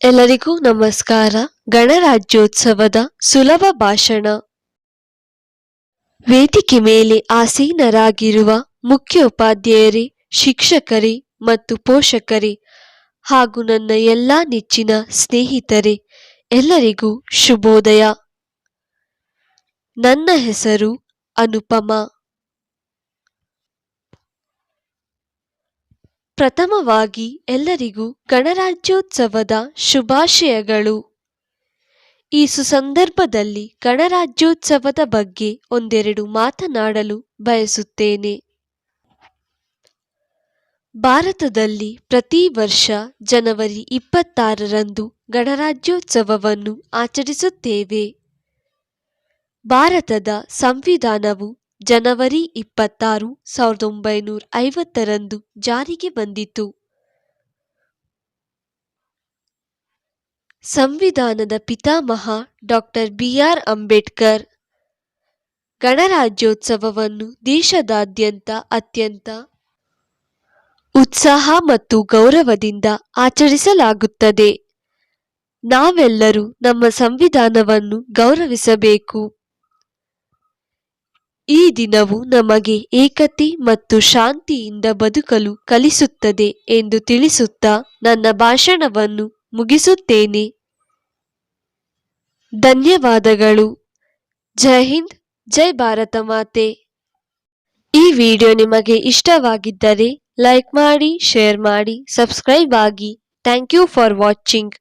ಎಲ್ಲರಿಗೂ ನಮಸ್ಕಾರ. ಗಣರಾಜ್ಯೋತ್ಸವದ ಸುಲಭ ಭಾಷಣ. ವೇದಿಕೆ ಮೇಲೆ ಆಸೀನರಾಗಿರುವ ಮುಖ್ಯೋಪಾಧ್ಯಾಯರೇ, ಶಿಕ್ಷಕರೇ ಮತ್ತು ಪೋಷಕರೇ ಹಾಗೂ ನನ್ನ ಎಲ್ಲ ನೆಚ್ಚಿನ ಸ್ನೇಹಿತರೆ, ಎಲ್ಲರಿಗೂ ಶುಭೋದಯ. ನನ್ನ ಹೆಸರು ಅನುಪಮಾ. ಪ್ರಥಮವಾಗಿ ಎಲ್ಲರಿಗೂ ಗಣರಾಜ್ಯೋತ್ಸವದ ಶುಭಾಶಯಗಳು. ಈ ಸುಸಂದರ್ಭದಲ್ಲಿ ಗಣರಾಜ್ಯೋತ್ಸವದ ಬಗ್ಗೆ ಒಂದೆರಡು ಮಾತನಾಡಲು ಬಯಸುತ್ತೇನೆ. ಭಾರತದಲ್ಲಿ ಪ್ರತಿ ವರ್ಷ ಜನವರಿ 26ರಂದು ಗಣರಾಜ್ಯೋತ್ಸವವನ್ನು ಆಚರಿಸುತ್ತೇವೆ. ಭಾರತದ ಸಂವಿಧಾನವು ಜನವರಿ 26, 1950ರಂದು ಜಾರಿಗೆ ಬಂದಿತು. ಸಂವಿಧಾನದ ಪಿತಾಮಹ ಡಾಕ್ಟರ್ ಬಿ.ಆರ್. ಅಂಬೇಡ್ಕರ್ ಗಣರಾಜ್ಯೋತ್ಸವವನ್ನು ದೇಶದಾದ್ಯಂತ ಅತ್ಯಂತ ಉತ್ಸಾಹ ಮತ್ತು ಗೌರವದಿಂದ ಆಚರಿಸಲಾಗುತ್ತದೆ. ನಾವೆಲ್ಲರೂ ನಮ್ಮ ಸಂವಿಧಾನವನ್ನು ಗೌರವಿಸಬೇಕು. ಈ ದಿನವು ನಮಗೆ ಏಕತೆ ಮತ್ತು ಶಾಂತಿಯಿಂದ ಬದುಕಲು ಕಲಿಸುತ್ತದೆ ಎಂದು ತಿಳಿಸುತ್ತಾ ನನ್ನ ಭಾಷಣವನ್ನು ಮುಗಿಸುತ್ತೇನೆ. ಧನ್ಯವಾದಗಳು. ಜೈ ಹಿಂದ್, ಜೈ ಭಾರತ ಮಾತೆ. ಈ ವಿಡಿಯೋ ನಿಮಗೆ ಇಷ್ಟವಾಗಿದ್ದರೆ ಲೈಕ್ ಮಾಡಿ, ಶೇರ್ ಮಾಡಿ, ಸಬ್ಸ್ಕ್ರೈಬ್ ಆಗಿ. Thank you for watching.